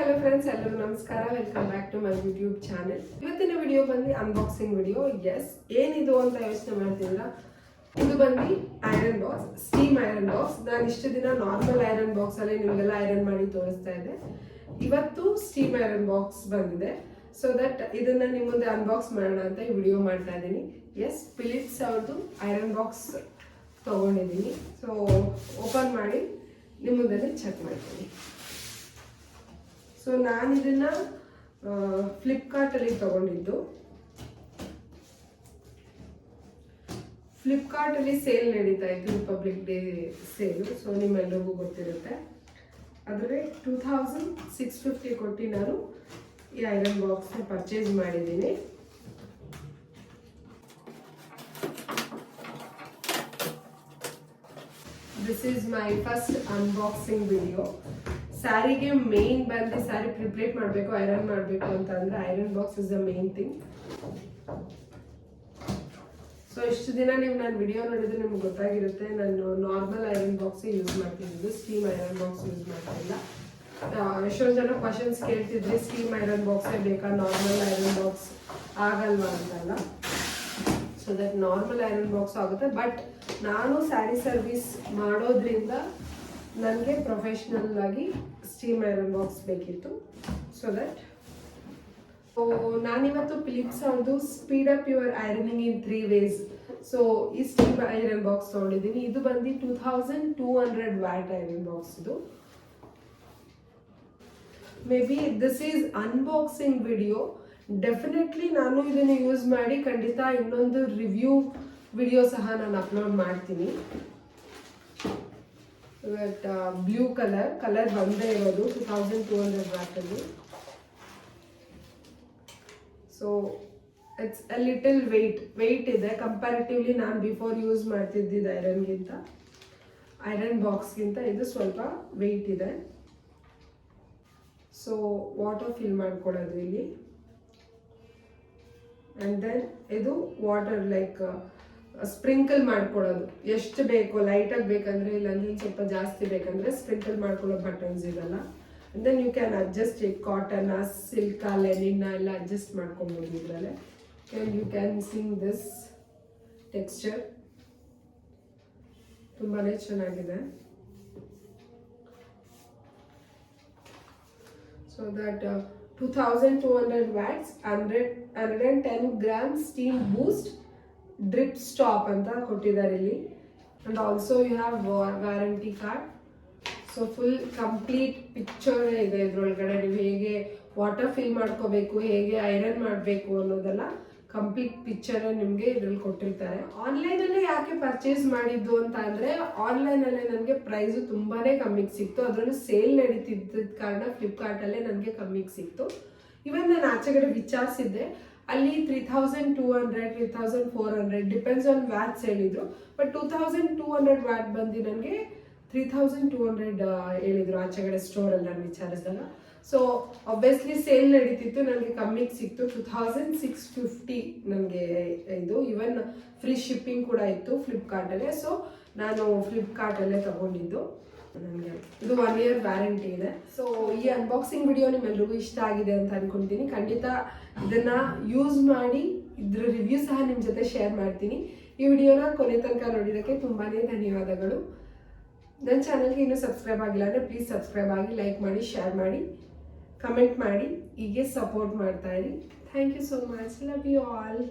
hello friends, ಎಲ್ಲರಿಗೂ ನಮಸ್ಕಾರ. Welcome back to my YouTube channel. ಇವತ್ತಿನ ವಿಡಿಯೋ ಬಂದು ಅನ್ಬಾಕ್ಸಿಂಗ್ ವಿಡಿಯೋ. ಎಸ್, ಏನಿದು ಅಂತ ಯೋಚನೆ ಮಾಡ್ತಿದ್ದೀರಾ? ಇದು ಬಂದು iron box, steam iron box. ನಾನು ಇಷ್ಟು ದಿನ ನಾರ್ಮಲ್ ಐರನ್ ಬಾಕ್ಸ್ ಅಲ್ಲಿ ನಿಮಗೆಲ್ಲ ಐರನ್ ಮಾಡಿ ತೋರಿಸ್ತಾ ಇದ್ದೆ. ಇವತ್ತು ಸ್ಟೀಮ್ ಐರನ್ ಬಾಕ್ಸ್ ಬಂದಿದೆ. ಸೊ ದಟ್ ಇದನ್ನ ನಿಮ್ಮ ಮುಂದೆ ಅನ್ಬಾಕ್ಸ್ ಮಾಡೋಣ ಅಂತ ಈ ವಿಡಿಯೋ ಮಾಡ್ತಾ ಇದ್ದೀನಿ. ಎಸ್, ಫಿಲಿಪ್ಸ್ ಅವ್ರದ್ದು ಐರನ್ ಬಾಕ್ಸ್ ತಗೊಂಡಿದ್ದೀನಿ. ಸೊ ಓಪನ್ ಮಾಡಿ ನಿಮ್ಮ ಮುಂದೆ ಚೆಕ್ ಮಾಡ್ತೀನಿ. ಸೊ ನಾನು ಇದನ್ನ ಫ್ಲಿಪ್ಕಾರ್ಟಲ್ಲಿ ತಗೊಂಡಿದ್ದು. ಫ್ಲಿಪ್ಕಾರ್ಟಲ್ಲಿ ಸೇಲ್ ನಡೀತಾ ಇತ್ತು, ರಿಪಬ್ಲಿಕ್ ಡೇ ಸೇಲು. ಸೊ ನಿಮ್ಮೆಲ್ಲರಿಗೂ ಗೊತ್ತಿರುತ್ತೆ. ಅದರಲ್ಲಿ 2650 ಕೊಟ್ಟು ನಾನು ಈ ಐರನ್ ಬಾಕ್ಸ್ನ ಪರ್ಚೇಸ್ ಮಾಡಿದ್ದೀನಿ. This is my first unboxing video. ಸ್ಯಾರಿಗೆ ಮೇನ್ ಬಂದು ಸ್ಯಾರಿ ಪ್ರಿಪ್ರೇಟ್ ಮಾಡಬೇಕು, ಐರನ್ ಮಾಡಬೇಕು ಅಂತ ಅಂದ್ರೆ iron box is the main thing. So ಇಷ್ಟು ದಿನ ನೀವು ನನ್ನ ವಿಡಿಯೋ ನೋಡಿದ್ರೆ ನಿಮ್ಗೆ ಗೊತ್ತಾಗಿರುತ್ತೆ, ನಾನು ನಾರ್ಮಲ್ ಐರನ್ ಬಾಕ್ಸ್ ಯೂಸ್ ಮಾಡ್ತಿದ್ದು, ಸ್ಟೀಮ್ ಐರನ್ ಬಾಕ್ಸ್ ಯೂಸ್ ಮಾಡ್ತಿಲ್ಲ. ಎಷ್ಟೊಂದು ಜನ ಕ್ವಶನ್ಸ್ ಕೇಳ್ತಿದ್ರಿ, ಸ್ಟೀಮ್ ಐರನ್ ಬಾಕ್ಸೇ ಬೇಕಾ, ನಾರ್ಮಲ್ ಐರನ್ ಬಾಕ್ಸ್ ಆಗಲ್ವಾ ಅಂತಲ್ಲ. So that normal iron box ಆಗುತ್ತೆ. ಬಟ್ ನಾನು ಸ್ಯಾರಿ ಸರ್ವಿಸ್ ಮಾಡೋದ್ರಿಂದ ನನಗೆ ಪ್ರೊಫೆಷ್ನಲ್ ಆಗಿ ಸ್ಟೀಮ್ ಐರನ್ ಬಾಕ್ಸ್ ಬೇಕಿತ್ತು. ಸೊ ದಟ್ ನಾನಿವತ್ತು ಫಿಲಿಪ್ಸ್ ಅವ್ರದ್ದು speed up your ironing in 3 ways. So ಈ ಸ್ಟೀಮ್ ಐರನ್ ಬಾಕ್ಸ್ ತೊಗೊಂಡಿದ್ದೀನಿ. ಇದು ಬಂದು 2200 ವ್ಯಾಟ್ ಐರನ್ ಬಾಕ್ಸ್. ಇದು may be this is unboxing video. Definitely ನಾನು ಇದನ್ನು ಯೂಸ್ ಮಾಡಿ ಖಂಡಿತ ಇನ್ನೊಂದು ರಿವ್ಯೂ ವಿಡಿಯೋ ಸಹ ನಾನು ಅಪ್ಲೋಡ್ ಮಾಡ್ತೀನಿ. ಬಟ್ ಬ್ಲೂ ಕಲರ್ ಬಂದೇ ಇರೋದು 2200 ವ್ಯಾಟಲ್ಲಿ. So it's a little weight ಇದೆ ಕಂಪ್ಯಾರಿಟಿವ್ಲಿ. ನಾನು ಬಿಫೋರ್ ಯೂಸ್ ಮಾಡ್ತಿದ್ದಿದ್ದು ಐರನ್ ಬಾಕ್ಸ್ಗಿಂತ ಇದು ಸ್ವಲ್ಪ ವೆಯ್ಟ್ ಇದೆ. ಸೊ ವಾಟರ್ ಫಿಲ್ ಮಾಡ್ಕೊಳ್ಳೋದು ಇಲ್ಲಿ. ಆ್ಯಂಡ್ ದೆನ್ ಇದು ವಾಟರ್ ಲೈಕ್ ಸ್ಪ್ರಿಂಕಲ್ ಮಾಡ್ಕೊಳ್ಳೋದು, ಎಷ್ಟು ಬೇಕು, ಲೈಟಾಗಿ ಬೇಕಂದ್ರೆ, ಇಲ್ಲಾಂದ್ರೆ ಸ್ವಲ್ಪ ಜಾಸ್ತಿ ಬೇಕಂದ್ರೆ ಸ್ಪ್ರಿಂಕಲ್ ಮಾಡ್ಕೊಳ್ಳೋ ಬಟನ್ಸ್ ಇದೆಲ್ಲ. And then you can adjust it, cotton, silk, linen ಎಲ್ಲ ಅಡ್ಜಸ್ಟ್ ಮಾಡ್ಕೊಬೋದು ಇದರಲ್ಲೇ. And you can sing this texture ತುಂಬಾ ಚೆನ್ನಾಗಿದೆ. So that 2200 watts, 110 grams steam boost, drip stop ಅಂತ ಕೊಟ್ಟಿದ್ದಾರೆ ಇಲ್ಲಿ. And also you have warranty card. So full complete picture ಇದೆ ಇದ್ರೊಳಗಡೆ. ನೀವು ಹೇಗೆ ವಾಟರ್ ಫಿಲ್ ಮಾಡ್ಕೋಬೇಕು, ಹೇಗೆ ಐರನ್ ಮಾಡಬೇಕು ಅನ್ನೋದೆಲ್ಲ ಕಂಪ್ಲೀಟ್ ಪಿಕ್ಚರ್ ನಿಮಗೆ ಇದ್ರಲ್ಲಿ ಕೊಟ್ಟಿರ್ತಾರೆ. ಆನ್ಲೈನಲ್ಲೇ ಯಾಕೆ ಪರ್ಚೇಸ್ ಮಾಡಿದ್ದು ಅಂತ ಅಂದರೆ, ಆನ್ಲೈನಲ್ಲೇ ನನಗೆ ಪ್ರೈಸು ತುಂಬಾ ಕಮ್ಮಿಗೆ ಸಿಕ್ತು. ಅದರಲ್ಲೂ ಸೇಲ್ ನಡೀತಿದ್ದ ಕಾರಣ ಫ್ಲಿಪ್ಕಾರ್ಟಲ್ಲೇ ನನಗೆ ಕಮ್ಮಿಗೆ ಸಿಕ್ತು. ಇವನ್ ನಾನು ಆಚೆಗಡೆ ವಿಚಾರಿಸಿದ್ದೆ, ಅಲ್ಲಿ 3200 3400 ಡಿಪೆಂಡ್ಸ್ ಆನ್ ವ್ಯಾಟ್ಸ್ ಹೇಳಿದ್ರು. ಬಟ್ 2200 ವ್ಯಾಟ್ ಬಂದು ನನಗೆ 3200 ಹೇಳಿದ್ರು ಆಚೆಗಡೆ ಸ್ಟೋರಲ್ಲಿ ನಾನು ವಿಚಾರಿಸಿದಾಗ. ಸೊ ಆಬ್ವಿಯಸ್ಲಿ ಸೇಲ್ ನಡೀತಿತ್ತು, ನನಗೆ ಕಮ್ಮಿಗೆ ಸಿಕ್ತು. 2650 ನನಗೆ ಇದು. ಇವನ್ ಫ್ರೀ ಶಿಪ್ಪಿಂಗ್ ಕೂಡ ಇತ್ತು ಫ್ಲಿಪ್ಕಾರ್ಟಲ್ಲೇ. ಸೊ ನಾನು ಫ್ಲಿಪ್ಕಾರ್ಟಲ್ಲೇ ತಗೊಂಡಿದ್ದು. ನನಗೆ ಇದು 1 year ವ್ಯಾರಂಟಿ ಇದೆ. ಸೊ ಈ ಅನ್ಬಾಕ್ಸಿಂಗ್ ವಿಡಿಯೋ ನಿಮ್ಮೆಲ್ರಿಗೂ ಇಷ್ಟ ಆಗಿದೆ ಅಂತ ಅನ್ಕೊಂತೀನಿ. ಖಂಡಿತ ಇದನ್ನ ಯೂಸ್ ಮಾಡಿ ಇದ್ರ ರಿವ್ಯೂ ಸಹ ನಿಮ್ಮ ಜೊತೆ ಶೇರ್ ಮಾಡ್ತೀನಿ. ಈ ವಿಡಿಯೋನ ಕೊನೆ ತನಕ ನೋಡಿದ್ದಕ್ಕೆ ತುಂಬಾನೇ ಧನ್ಯವಾದಗಳು. ನನ್ನ ಚಾನಲ್ಗೆ ಇನ್ನೂ ಸಬ್ಸ್ಕ್ರೈಬ್ ಆಗಿಲ್ಲ ಅಂದರೆ ಪ್ಲೀಸ್ ಸಬ್ಸ್ಕ್ರೈಬ್ ಆಗಿ, ಲೈಕ್ ಮಾಡಿ, ಶೇರ್ ಮಾಡಿ, ಕಮೆಂಟ್ ಮಾಡಿ, ಹೀಗೆ ಸಪೋರ್ಟ್ ಮಾಡ್ತಾ ಇರಿ. Thank you so much. Love you all.